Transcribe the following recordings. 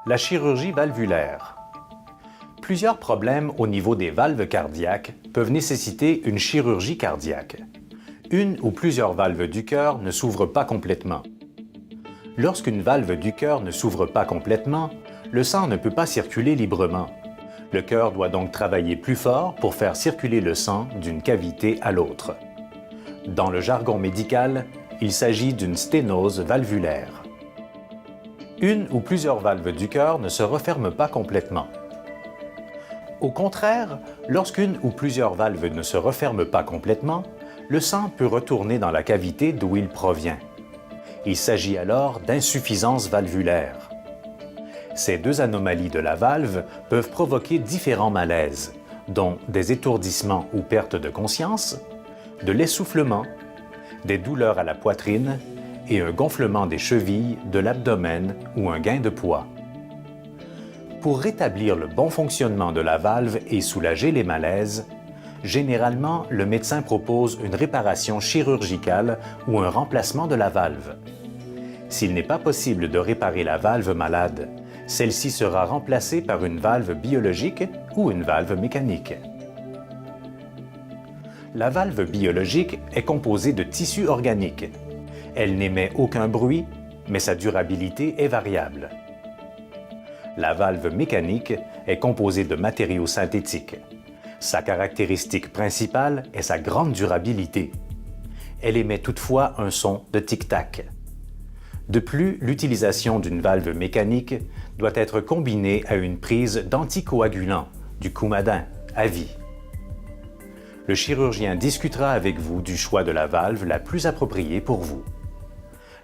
La chirurgie valvulaire. Plusieurs problèmes au niveau des valves cardiaques peuvent nécessiter une chirurgie cardiaque. Une ou plusieurs valves du cœur ne s'ouvrent pas complètement. Lorsqu'une valve du cœur ne s'ouvre pas complètement, le sang ne peut pas circuler librement. Le cœur doit donc travailler plus fort pour faire circuler le sang d'une cavité à l'autre. Dans le jargon médical, il s'agit d'une sténose valvulaire. Une ou plusieurs valves du cœur ne se referment pas complètement. Au contraire, lorsqu'une ou plusieurs valves ne se referment pas complètement, le sang peut retourner dans la cavité d'où il provient. Il s'agit alors d'insuffisance valvulaire. Ces deux anomalies de la valve peuvent provoquer différents malaises, dont des étourdissements ou pertes de conscience, de l'essoufflement, des douleurs à la poitrine et un gonflement des chevilles, de l'abdomen ou un gain de poids. Pour rétablir le bon fonctionnement de la valve et soulager les malaises, généralement, le médecin propose une réparation chirurgicale ou un remplacement de la valve. S'il n'est pas possible de réparer la valve malade, celle-ci sera remplacée par une valve biologique ou une valve mécanique. La valve biologique est composée de tissu organique. Elle n'émet aucun bruit, mais sa durabilité est variable. La valve mécanique est composée de matériaux synthétiques. Sa caractéristique principale est sa grande durabilité. Elle émet toutefois un son de tic-tac. De plus, l'utilisation d'une valve mécanique doit être combinée à une prise d'anticoagulant, du Coumadin, à vie. Le chirurgien discutera avec vous du choix de la valve la plus appropriée pour vous.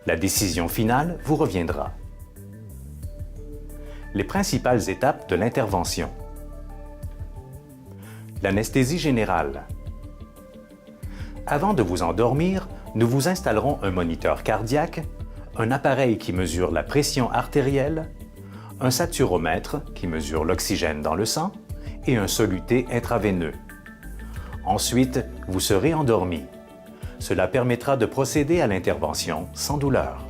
La décision finale vous reviendra. Les principales étapes de l'intervention. L'anesthésie générale. Avant de vous endormir, nous vous installerons un moniteur cardiaque, un appareil qui mesure la pression artérielle, un saturomètre qui mesure l'oxygène dans le sang et un soluté intraveineux. Ensuite, vous serez endormi. Cela permettra de procéder à l'intervention sans douleur.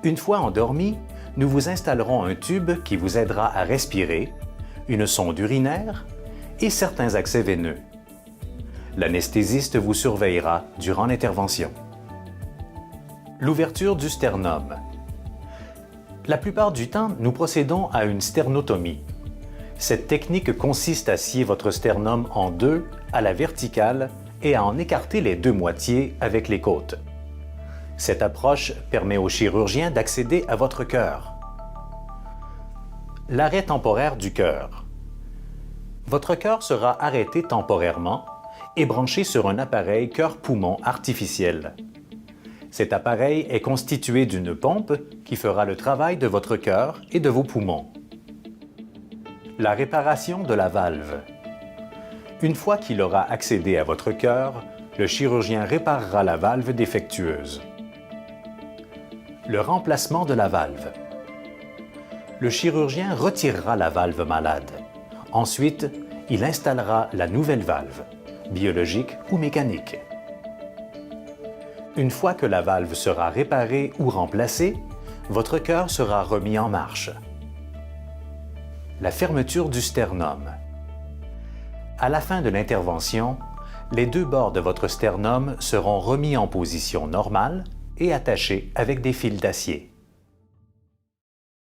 Une fois endormi, nous vous installerons un tube qui vous aidera à respirer, une sonde urinaire et certains accès veineux. L'anesthésiste vous surveillera durant l'intervention. L'ouverture du sternum. La plupart du temps, nous procédons à une sternotomie. Cette technique consiste à scier votre sternum en deux à la verticale et à en écarter les deux moitiés avec les côtes. Cette approche permet au chirurgien d'accéder à votre cœur. L'arrêt temporaire du cœur. Votre cœur sera arrêté temporairement et branché sur un appareil cœur-poumon artificiel. Cet appareil est constitué d'une pompe qui fera le travail de votre cœur et de vos poumons. La réparation de la valve. Une fois qu'il aura accédé à votre cœur, le chirurgien réparera la valve défectueuse. Le remplacement de la valve. Le chirurgien retirera la valve malade. Ensuite, il installera la nouvelle valve, biologique ou mécanique. Une fois que la valve sera réparée ou remplacée, votre cœur sera remis en marche. La fermeture du sternum. À la fin de l'intervention, les deux bords de votre sternum seront remis en position normale et attachés avec des fils d'acier.